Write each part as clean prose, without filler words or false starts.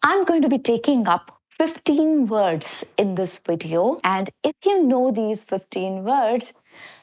I'm going to be taking up 15 words in this video. And if you know these 15 words,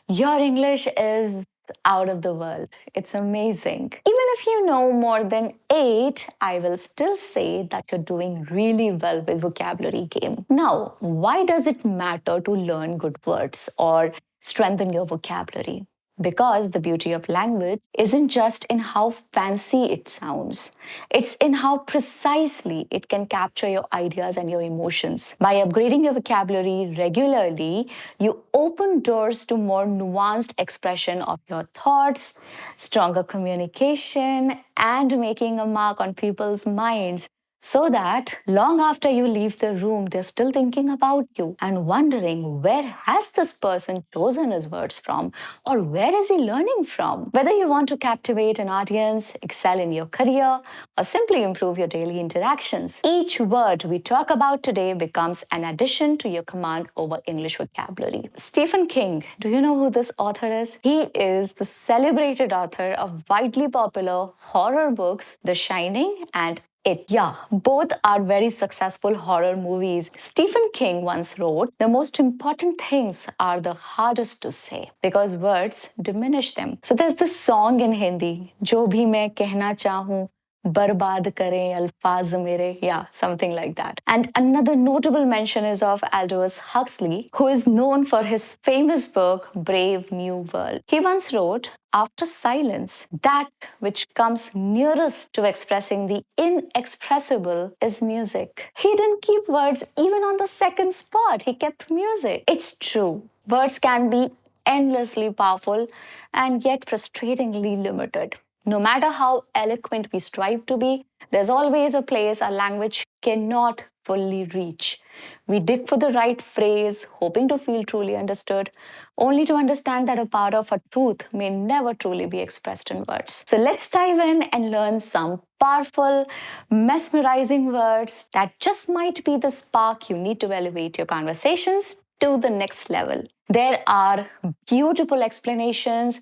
your English is out of the world. It's amazing. Even if you know more than 8, I will still say that you're doing really well with vocabulary game. Now, why does it matter to learn good words or strengthen your vocabulary? Because the beauty of language isn't just in how fancy it sounds, it's in how precisely it can capture your ideas and your emotions. By upgrading your vocabulary regularly, you open doors to more nuanced expression of your thoughts, stronger communication, and making a mark on people's minds so that long after you leave the room, they're still thinking about you and wondering where has this person chosen his words from or where is he learning from? Whether you want to captivate an audience, excel in your career, or simply improve your daily interactions, each word we talk about today becomes an addition to your command over English vocabulary. Stephen King, do you know who this author is? He is the celebrated author of widely popular horror books, The Shining and it. Yeah, both are very successful horror movies. Stephen King once wrote, the most important things are the hardest to say because words diminish them. So there's this song in Hindi, Jo bhi main kehna chahu, बर्बाद करें अल्फाज मेरे, yeah, something like that. And another notable mention is of Aldous Huxley, who is known for his famous book Brave New World. He once wrote, after silence, that which comes nearest to expressing the inexpressible is music. He didn't keep words even on the second spot. He kept music. It's true. Words can be endlessly powerful and yet frustratingly limited. No matter how eloquent we strive to be, there's always a place our language cannot fully reach. We dig for the right phrase, hoping to feel truly understood, only to understand that a part of our truth may never truly be expressed in words. So let's dive in and learn some powerful, mesmerizing words that just might be the spark you need to elevate your conversations to the next level. There are beautiful explanations,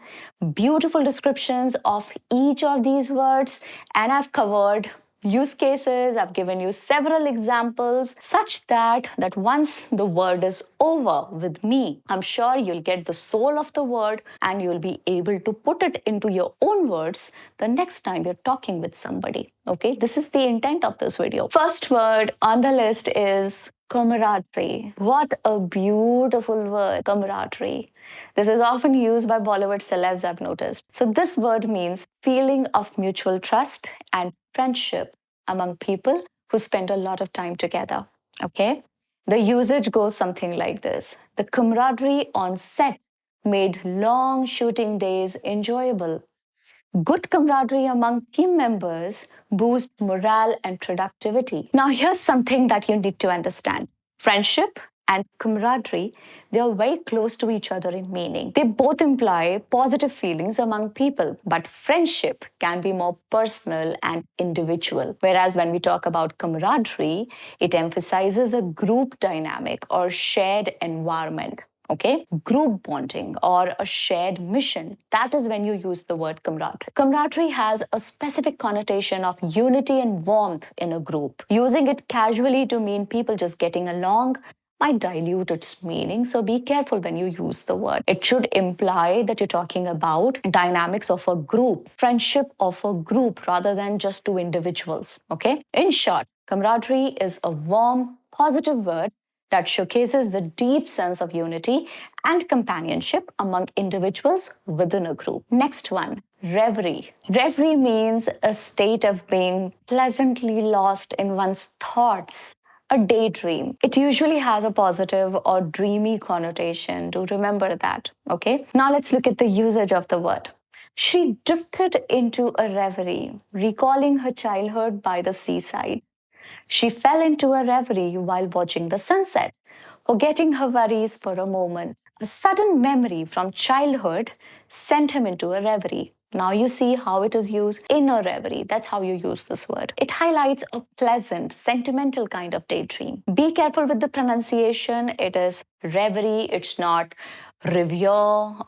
beautiful descriptions of each of these words, and I've covered use cases, I've given you several examples such that once the word is over with me, I'm sure you'll get the soul of the word and you'll be able to put it into your own words the next time you're talking with somebody. Okay, this is the intent of this video. First word on the list is camaraderie. What a beautiful word, camaraderie. This is often used by Bollywood celebs, I've noticed. So this word means feeling of mutual trust and friendship among people who spend a lot of time together. Okay? The usage goes something like this. The camaraderie on set made long shooting days enjoyable. Good camaraderie among team members boosts morale and productivity. Now, here's something that you need to understand. Friendship and camaraderie, they are very close to each other in meaning. They both imply positive feelings among people, but friendship can be more personal and individual. Whereas when we talk about camaraderie, it emphasizes a group dynamic or shared environment. Okay, group bonding or a shared mission. That is when you use the word camaraderie. Camaraderie has a specific connotation of unity and warmth in a group. Using it casually to mean people just getting along might dilute its meaning, so be careful when you use the word. It should imply that you're talking about dynamics of a group, friendship of a group rather than just two individuals. Okay, in short, camaraderie is a warm, positive word that showcases the deep sense of unity and companionship among individuals within a group. Next one, reverie. Reverie means a state of being pleasantly lost in one's thoughts, a daydream. It usually has a positive or dreamy connotation. Do remember that, okay? Now let's look at the usage of the word. She drifted into a reverie, recalling her childhood by the seaside. She fell into a reverie while watching the sunset, forgetting her worries for a moment. A sudden memory from childhood sent him into a reverie. Now you see how it is used in a reverie. That's how you use this word. It highlights a pleasant, sentimental kind of daydream. Be careful with the pronunciation. It is reverie. It's not reverie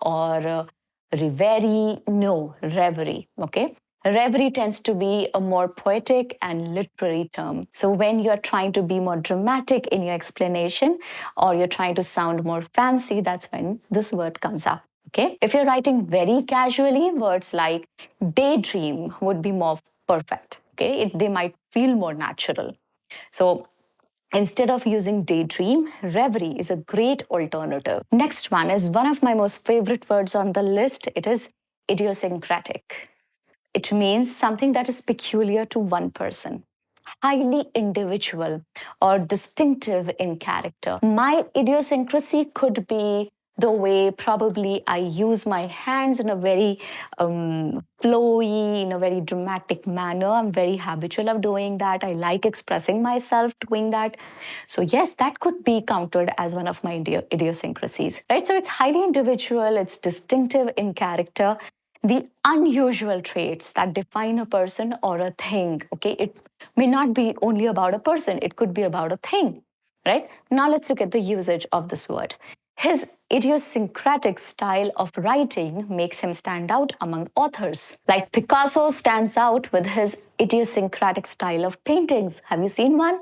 or reverie. No, reverie. Okay. Reverie tends to be a more poetic and literary term. So when you're trying to be more dramatic in your explanation or you're trying to sound more fancy, that's when this word comes up. Okay. If you're writing very casually, words like daydream would be more perfect. Okay. They might feel more natural. So instead of using daydream, reverie is a great alternative. Next one is one of my most favorite words on the list. It is idiosyncratic. It means something that is peculiar to one person, highly individual or distinctive in character. My idiosyncrasy could be the way probably I use my hands in a very flowy, in a very dramatic manner. I'm very habitual of doing that. I like expressing myself doing that. So, yes, that could be counted as one of my idiosyncrasies, right? So, it's highly individual, it's distinctive in character, the unusual traits that define a person or a thing. Okay, it may not be only about a person, it could be about a thing, right? Now let's look at the usage of this word. His idiosyncratic style of writing makes him stand out among authors. Like Picasso stands out with his idiosyncratic style of paintings. Have you seen one?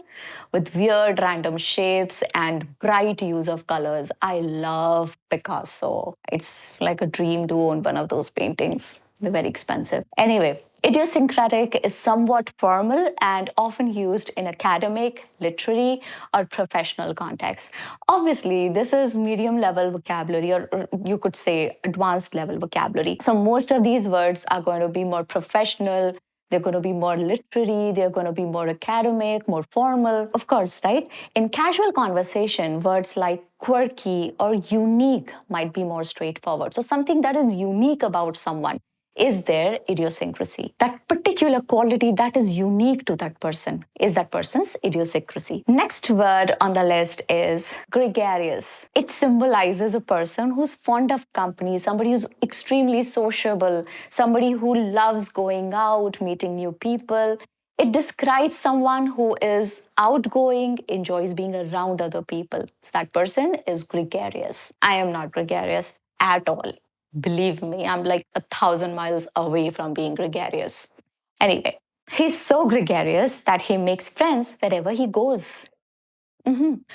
With weird random shapes and bright use of colors. I love Picasso. It's like a dream to own one of those paintings. They're very expensive. Anyway, idiosyncratic is somewhat formal and often used in academic, literary, or professional contexts. Obviously, this is medium level vocabulary, or you could say advanced level vocabulary. So, most of these words are going to be more professional. They're going to be more literary, they're going to be more academic, more formal. Of course, right? In casual conversation, words like quirky or unique might be more straightforward. So, something that is unique about someone is their idiosyncrasy. That particular quality that is unique to that person is that person's idiosyncrasy. Next word on the list is gregarious. It symbolizes a person who's fond of company, somebody who's extremely sociable, somebody who loves going out, meeting new people. It describes someone who is outgoing, enjoys being around other people. So that person is gregarious. I am not gregarious at all. Believe me, I'm like 1,000 miles away from being gregarious. Anyway, he's so gregarious that he makes friends wherever he goes.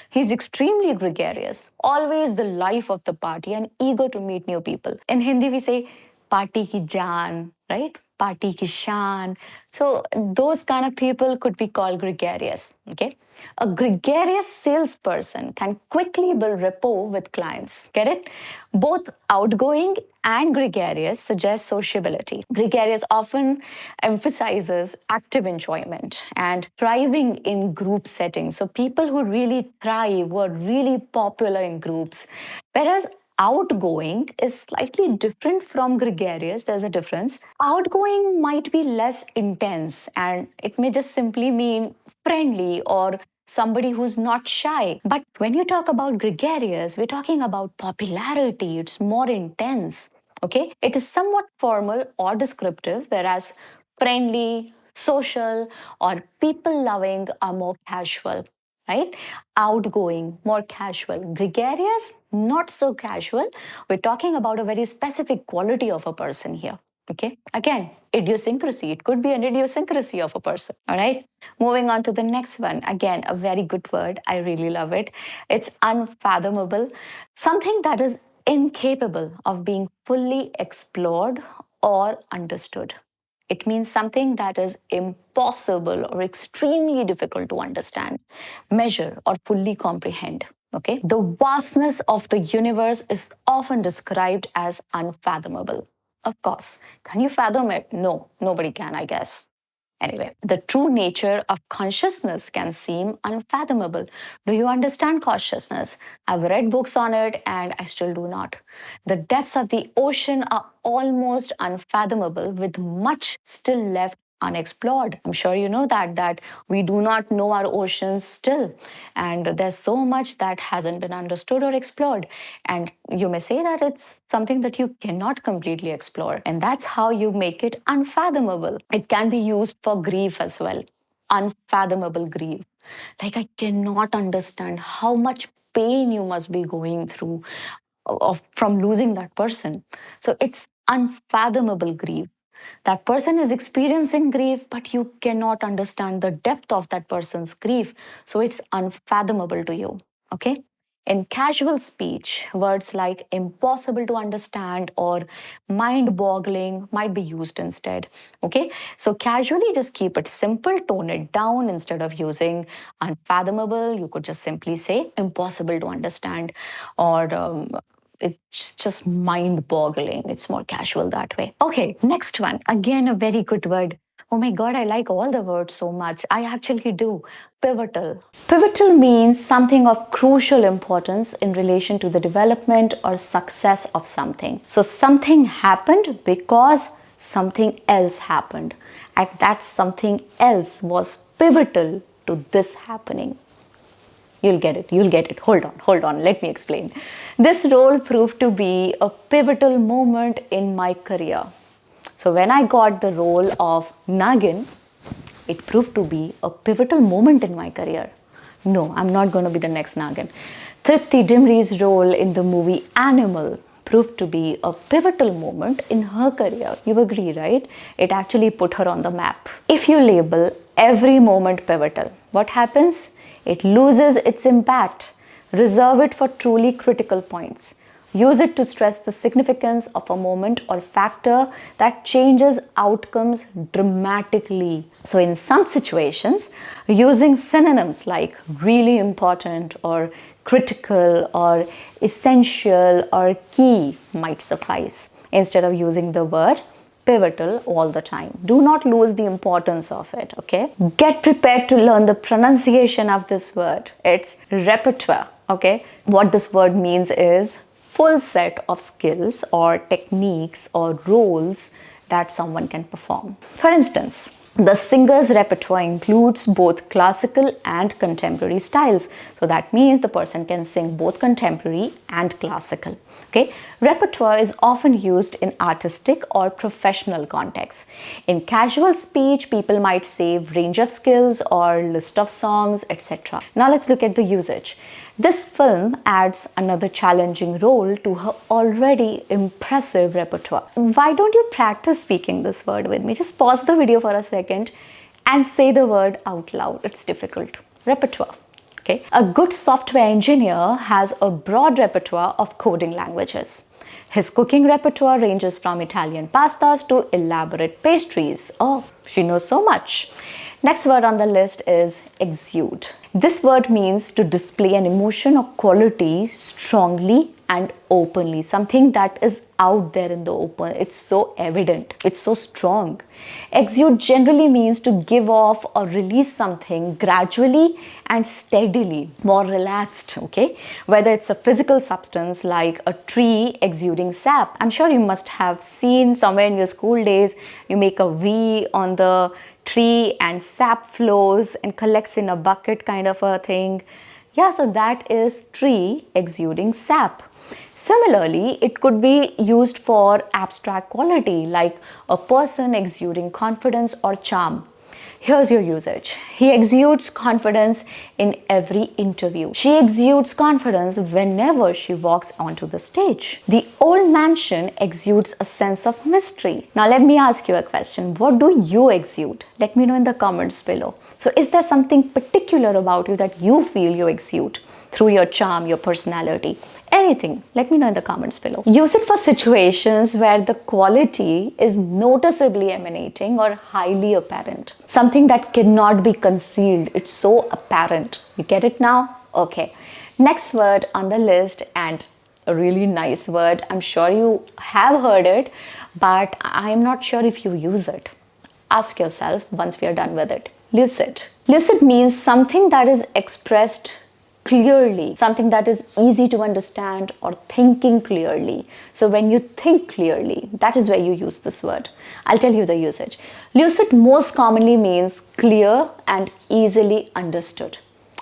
He's extremely gregarious, always the life of the party and eager to meet new people. In Hindi, we say, party ki jaan, right? Party ki shan. So, those kind of people could be called gregarious, okay? A gregarious salesperson can quickly build rapport with clients. Get it? Both outgoing and gregarious suggest sociability. Gregarious often emphasizes active enjoyment and thriving in group settings. So people who really thrive were really popular in groups. Whereas outgoing is slightly different from gregarious. There's a difference. Outgoing might be less intense and it may just simply mean friendly or somebody who's not shy. But when you talk about gregarious, we're talking about popularity. It's more intense. Okay? It is somewhat formal or descriptive, whereas friendly, social, or people loving are more casual, right? Outgoing, more casual. Gregarious, not so casual. We're talking about a very specific quality of a person here. Okay. Again, idiosyncrasy. It could be an idiosyncrasy of a person. All right. Moving on to the next one. Again, a very good word. I really love it. It's unfathomable. Something that is incapable of being fully explored or understood. It means something that is impossible or extremely difficult to understand, measure, or fully comprehend. Okay. The vastness of the universe is often described as unfathomable. Of course. Can you fathom it? No, nobody can, I guess. Anyway, the true nature of consciousness can seem unfathomable. Do you understand consciousness? I've read books on it and I still do not. The depths of the ocean are almost unfathomable, with much still left unexplored. I'm sure you know that we do not know our oceans still, and there's so much that hasn't been understood or explored. And you may say that it's something that you cannot completely explore, and that's how you make it unfathomable. It can be used for grief as well. Unfathomable grief. Like, I cannot understand how much pain you must be going through from losing that person. So it's unfathomable grief. That person is experiencing grief, but you cannot understand the depth of that person's grief. So it's unfathomable to you. Okay? In casual speech, words like impossible to understand or mind boggling might be used instead. Okay? So casually just keep it simple, tone it down instead of using unfathomable. You could just simply say impossible to understand or it's just mind boggling. It's more casual that way. Okay, next one. Again, a very good word. Oh my God, I like all the words so much. I actually do. Pivotal. Pivotal means something of crucial importance in relation to the development or success of something. So something happened because something else happened. And that something else was pivotal to this happening. You'll get it. You'll get it. Hold on. Let me explain. This role proved to be a pivotal moment in my career. So when I got the role of Nagin, it proved to be a pivotal moment in my career. No, I'm not going to be the next Nagin. Tripti Dimri's role in the movie Animal proved to be a pivotal moment in her career. You agree, right? It actually put her on the map. If you label every moment pivotal, what happens? It loses its impact. Reserve it for truly critical points. Use it to stress the significance of a moment or factor that changes outcomes dramatically. So, in some situations, using synonyms like really important or critical or essential or key might suffice instead of using the word pivotal all the time. Do not lose the importance of it, okay? Get prepared to learn the pronunciation of this word. It's repertoire, okay? What this word means is full set of skills or techniques or roles that someone can perform. For instance, the singer's repertoire includes both classical and contemporary styles. So that means the person can sing both contemporary and classical. Okay, repertoire is often used in artistic or professional contexts. In casual speech, people might say range of skills or list of songs, etc. Now let's look at the usage. This film adds another challenging role to her already impressive repertoire. Why don't you practice speaking this word with me? Just pause the video for a second and say the word out loud. It's difficult. Repertoire. Okay. A good software engineer has a broad repertoire of coding languages. His cooking repertoire ranges from Italian pastas to elaborate pastries. Oh, she knows so much. Next word on the list is exude. This word means to display an emotion or quality strongly and openly. Something that is out there in the open. It's so evident. It's so strong. Exude generally means to give off or release something gradually and steadily, more relaxed, okay? Whether it's a physical substance like a tree exuding sap. I'm sure you must have seen somewhere in your school days, you make a V on the tree and sap flows and collects in a bucket kind of a thing. Yeah, so that is tree exuding sap. Similarly, it could be used for abstract quality like a person exuding confidence or charm. Here's your usage. He exudes confidence in every interview. She exudes confidence whenever she walks onto the stage. The old mansion exudes a sense of mystery. Now let me ask you a question. What do you exude? Let me know in the comments below. So is there something particular about you that you feel you exude through your charm, your personality? Anything, let me know in the comments below. Use it for situations where the quality is noticeably emanating or highly apparent. Something that cannot be concealed. It's so apparent. You get it now? Okay. Next word on the list, and a really nice word. I'm sure you have heard it, but I'm not sure if you use it. Ask yourself once we are done with it. Lucid. Lucid means something that is expressed clearly, something that is easy to understand or thinking clearly. So when you think clearly, that is where you use this word. I'll tell you the usage. Lucid most commonly means clear and easily understood,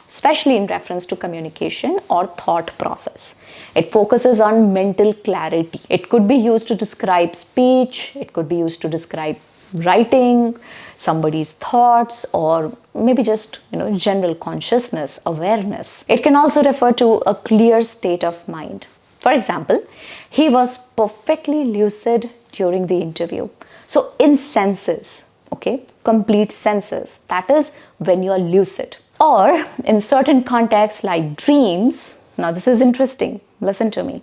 especially in reference to communication or thought process. It focuses on mental clarity. It could be used to describe speech. It could be used to describe writing, somebody's thoughts, or maybe just general consciousness, awareness. It can also refer to a clear state of mind. For example, he was perfectly lucid during the interview. So in senses, okay, complete senses, that is when you're lucid. Or in certain contexts like dreams, now this is interesting, listen to me.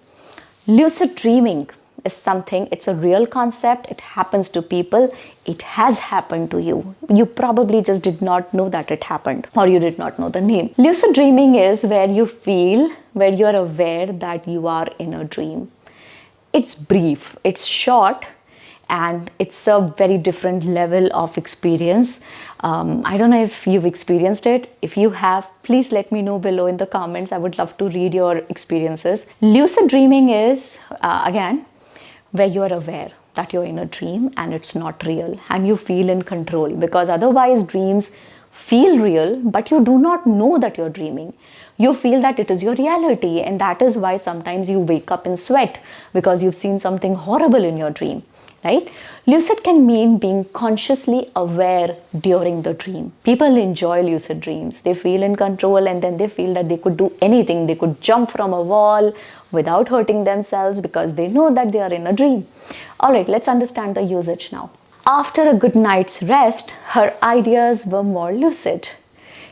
Lucid dreaming is something, it's a real concept, it happens to people, it has happened to you. You probably just did not know that it happened, or you did not know the name. Lucid dreaming is where you feel, where you're aware that you are in a dream. It's brief, it's short, and it's a very different level of experience. I don't know if you've experienced it. If you have, please let me know below in the comments. I would love to read your experiences. Lucid dreaming is, again, where you're aware that you're in a dream and it's not real and you feel in control, because otherwise dreams feel real, but you do not know that you're dreaming. You feel that it is your reality, and that is why sometimes you wake up in sweat because you've seen something horrible in your dream, right? Lucid can mean being consciously aware during the dream. People enjoy lucid dreams. They feel in control, and then they feel that they could do anything. They could jump from a wall without hurting themselves because they know that they are in a dream. All right, let's understand the usage now. After a good night's rest, her ideas were more lucid.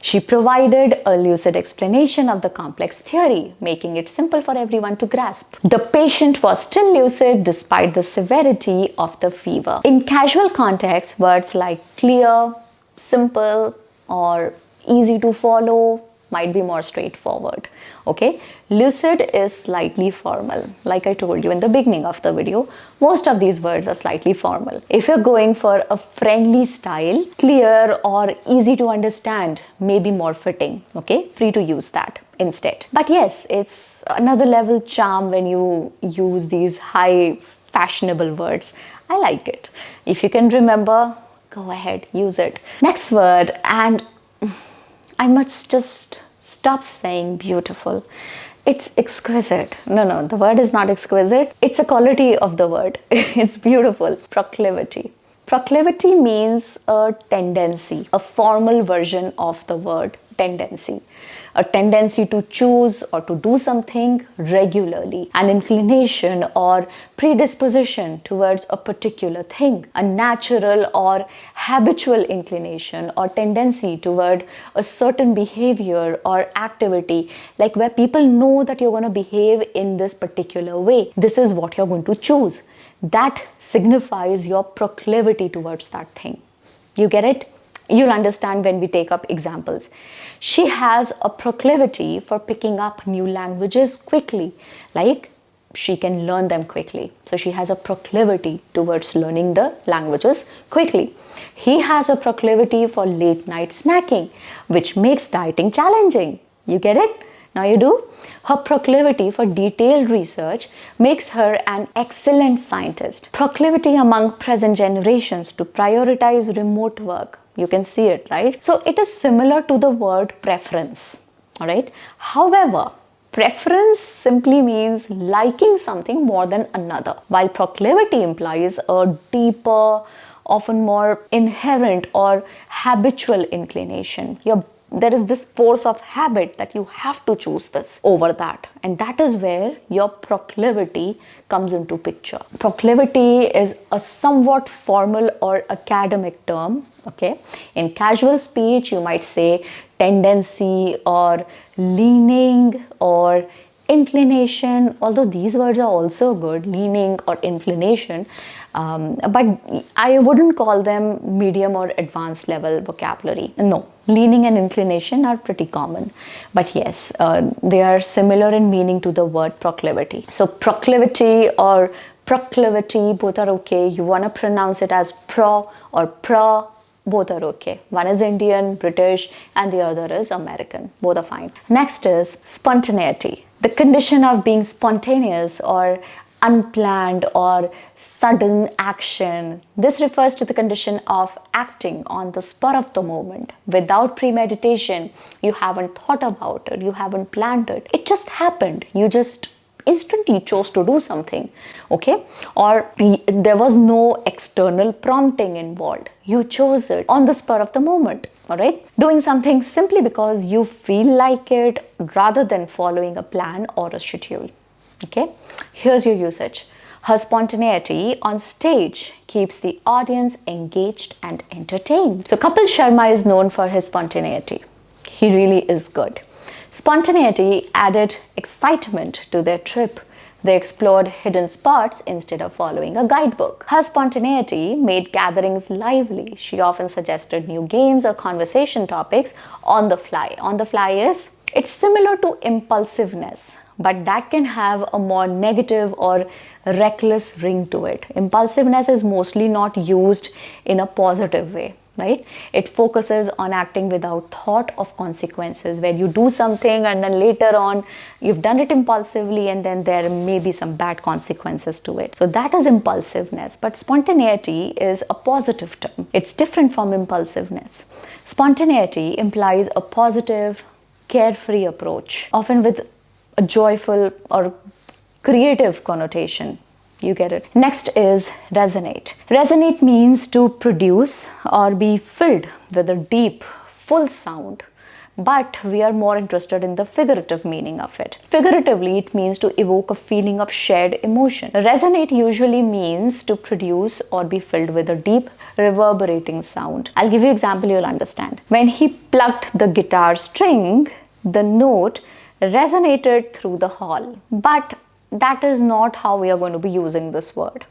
She provided a lucid explanation of the complex theory, making it simple for everyone to grasp. The patient was still lucid despite the severity of the fever. In casual context, words like clear, simple, or easy to follow might be more straightforward. Okay, lucid is slightly formal. Like I told you in the beginning of the video, most of these words are slightly formal. If you're going for a friendly style, clear or easy to understand may be more fitting. Okay, free to use that instead. But yes, it's another level charm when you use these high fashionable words. I like it. If you can remember, go ahead, use it. Next word, and I must just stop saying beautiful. It's exquisite. No, the word is not exquisite. It's a quality of the word. It's beautiful. Proclivity. Proclivity means a tendency, a formal version of the word tendency. A tendency to choose or to do something regularly, an inclination or predisposition towards a particular thing, a natural or habitual inclination or tendency toward a certain behavior or activity, like where people know that you're going to behave in this particular way. This is what you're going to choose. That signifies your proclivity towards that thing. You get it? You'll understand when we take up examples. She has a proclivity for picking up new languages quickly, like she can learn them quickly. So she has a proclivity towards learning the languages quickly. He has a proclivity for late night snacking, which makes dieting challenging. You get it? Now you do? Her proclivity for detailed research makes her an excellent scientist. Proclivity among present generations to prioritize remote work. You can see it, right? So it is similar to the word preference, all right? However, preference simply means liking something more than another, while proclivity implies a deeper, often more inherent or habitual inclination. There is this force of habit that you have to choose this over that, and that is where your proclivity comes into picture. Proclivity is a somewhat formal or academic term. Okay, in casual speech you might say tendency or leaning or inclination, although these words are also good, leaning or inclination, but I wouldn't call them medium or advanced level vocabulary. No, leaning and inclination are pretty common, but yes, they are similar in meaning to the word proclivity. So proclivity or proclivity, both are okay. You want to pronounce it as pro or pra, both are okay. One is Indian, British, and the other is American. Both are fine. Next is spontaneity. The condition of being spontaneous or unplanned or sudden action. This refers to the condition of acting on the spur of the moment without premeditation. You haven't thought about it, you haven't planned it. It just happened. You just instantly chose to do something, okay? Or there was no external prompting involved. You chose it on the spur of the moment, all right? Doing something simply because you feel like it rather than following a plan or a schedule, okay? Here's your usage. Her spontaneity on stage keeps the audience engaged and entertained. So Kapil Sharma is known for his spontaneity. He really is good. Spontaneity added excitement to their trip. They explored hidden spots instead of following a guidebook. Her spontaneity made gatherings lively. She often suggested new games or conversation topics on the fly. On the fly is, it's similar to impulsiveness, but that can have a more negative or reckless ring to it. Impulsiveness is mostly not used in a positive way. Right? It focuses on acting without thought of consequences, where you do something and then later on you've done it impulsively and then there may be some bad consequences to it. So that is impulsiveness. But spontaneity is a positive term. It's different from impulsiveness. Spontaneity implies a positive, carefree approach, often with a joyful or creative connotation. You get it. Next is resonate. Resonate means to produce or be filled with a deep, full sound. But we are more interested in the figurative meaning of it. Figuratively, it means to evoke a feeling of shared emotion. Resonate usually means to produce or be filled with a deep, reverberating sound. I'll give you an example, you'll understand. When he plucked the guitar string, the note resonated through the hall. But that is not how we are going to be using this word.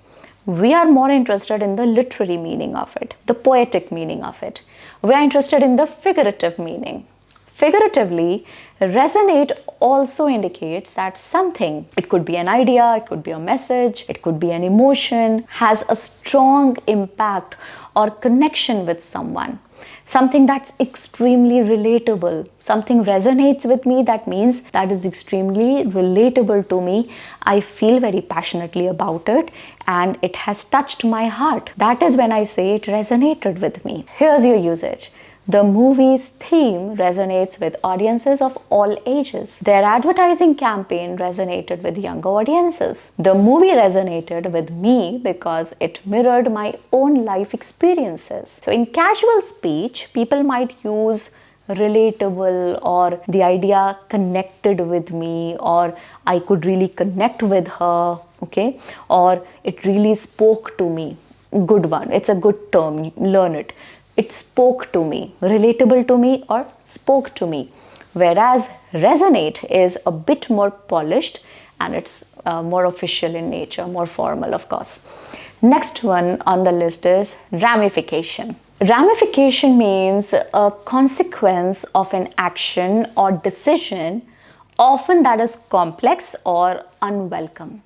We are more interested in the literary meaning of it, the poetic meaning of it. We are interested in the figurative meaning. Figuratively, resonate also indicates that something, it could be an idea, it could be a message, it could be an emotion, has a strong impact or connection with someone. Something that's extremely relatable. Something resonates with me, that means that is extremely relatable to me. I feel very passionately about it and it has touched my heart. That is when I say it resonated with me. Here's your usage. The movie's theme resonates with audiences of all ages. Their advertising campaign resonated with younger audiences. The movie resonated with me because it mirrored my own life experiences. So in casual speech, people might use relatable or the idea connected with me, or I could really connect with her, okay? Or it really spoke to me. Good one. It's a good term. Learn it. It spoke to me, relatable to me, or spoke to me. Whereas resonate is a bit more polished and it's more official in nature, more formal, of course. Next one on the list is ramification. Ramification means a consequence of an action or decision, often that is complex or unwelcome.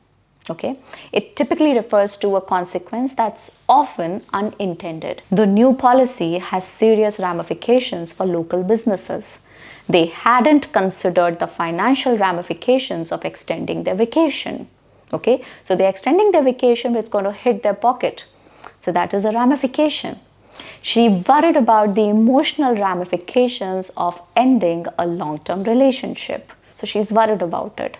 Okay, it typically refers to a consequence that's often unintended. The new policy has serious ramifications for local businesses. They hadn't considered the financial ramifications of extending their vacation. Okay, so they're extending their vacation, but it's going to hit their pocket. So that is a ramification. She worried about the emotional ramifications of ending a long-term relationship. So she's worried about it.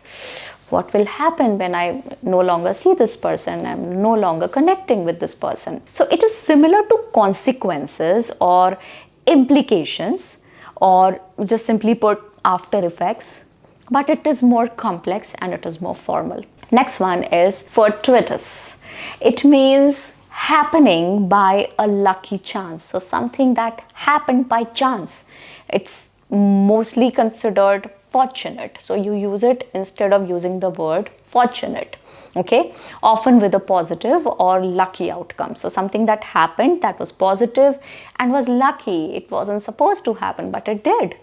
What will happen when I no longer see this person? I'm no longer connecting with this person. So it is similar to consequences or implications, or just simply put after effects, but it is more complex and it is more formal. Next one is fortuitous. It means happening by a lucky chance. So something that happened by chance. It's mostly considered fortunate. So you use it instead of using the word fortunate. Okay, often with a positive or lucky outcome. So something that happened that was positive and was lucky. It wasn't supposed to happen, but it did.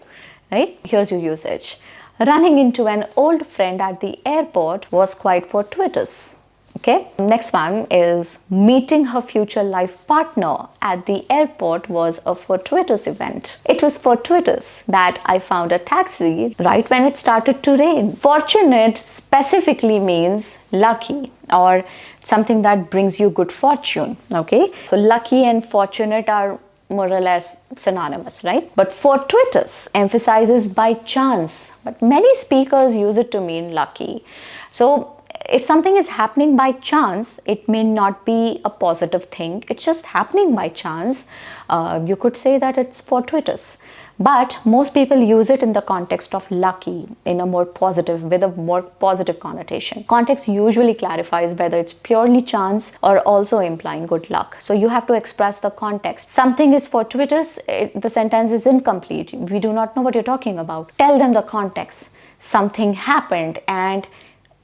Right? Here's your usage. Running into an old friend at the airport was quite fortuitous. Okay, next one is meeting her future life partner at the airport was a fortuitous event. It was fortuitous that I found a taxi right when it started to rain. Fortunate specifically means lucky or something that brings you good fortune. Okay, so lucky and fortunate are more or less synonymous, right? But fortuitous emphasizes by chance, but many speakers use it to mean lucky. So if something is happening by chance, it may not be a positive thing. It's just happening by chance. You could say that it's fortuitous. But most people use it in the context of lucky, in a more positive, with a more positive connotation. Context usually clarifies whether it's purely chance or also implying good luck. So you have to express the context. Something is fortuitous, the sentence is incomplete. We do not know what you're talking about. Tell them the context. Something happened and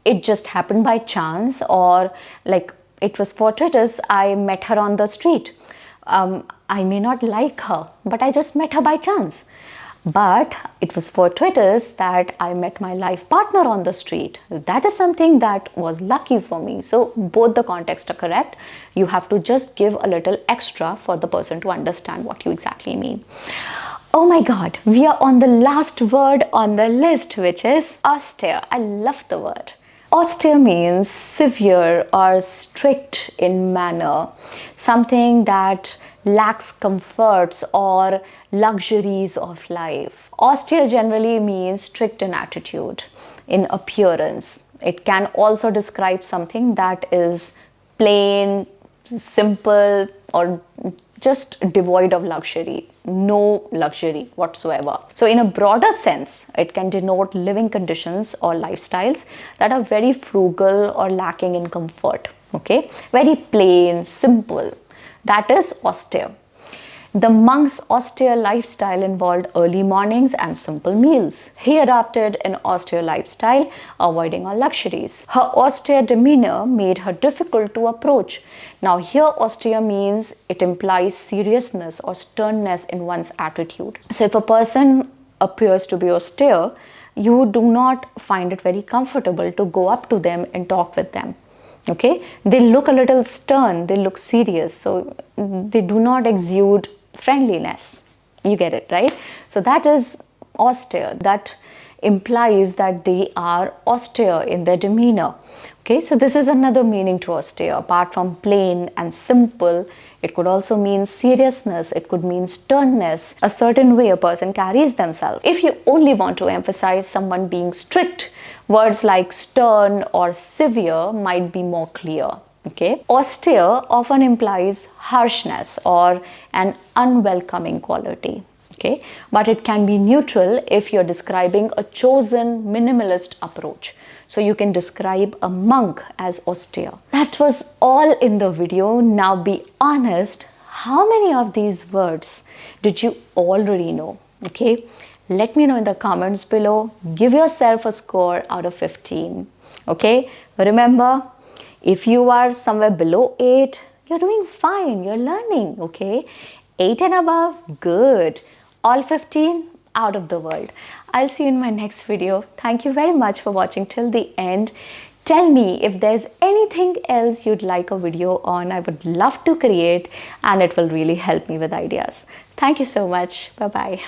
it just happened by chance, or like it was fortuitous, I met her on the street. I may not like her, but I just met her by chance. But it was fortuitous that I met my life partner on the street. That is something that was lucky for me. So both the contexts are correct. You have to just give a little extra for the person to understand what you exactly mean. Oh my God, we are on the last word on the list, which is austere. I love the word. Austere means severe or strict in manner, something that lacks comforts or luxuries of life. Austere generally means strict in attitude, in appearance. It can also describe something that is plain, simple, or just devoid of luxury, no luxury whatsoever. So in a broader sense, it can denote living conditions or lifestyles that are very frugal or lacking in comfort. Okay, very plain, simple. That is austere. The monk's austere lifestyle involved early mornings and simple meals. He adopted an austere lifestyle, avoiding all luxuries. Her austere demeanor made her difficult to approach. Now here austere means it implies seriousness or sternness in one's attitude. So if a person appears to be austere, you do not find it very comfortable to go up to them and talk with them. Okay, they look a little stern, they look serious, so they do not exude friendliness. You get it, right? So that is austere. That implies that they are austere in their demeanor. Okay, so this is another meaning to austere. Apart from plain and simple, it could also mean seriousness, it could mean sternness, a certain way a person carries themselves. If you only want to emphasize someone being strict, words like stern or severe might be more clear. Okay, austere often implies harshness or an unwelcoming quality. Okay, but it can be neutral if you're describing a chosen minimalist approach. So you can describe a monk as austere. That was all in the video. Now be honest, how many of these words did you already know? Okay, let me know in the comments below. Give yourself a score out of 15. Okay, remember, if you are somewhere below 8, you're doing fine, you're learning. Okay, 8 and above, good. All 15, out of the world. I'll see you in my next video. Thank you very much for watching till the end. Tell me if there's anything else you'd like a video on. I would love to create, and it will really help me with ideas. Thank you so much. Bye-bye.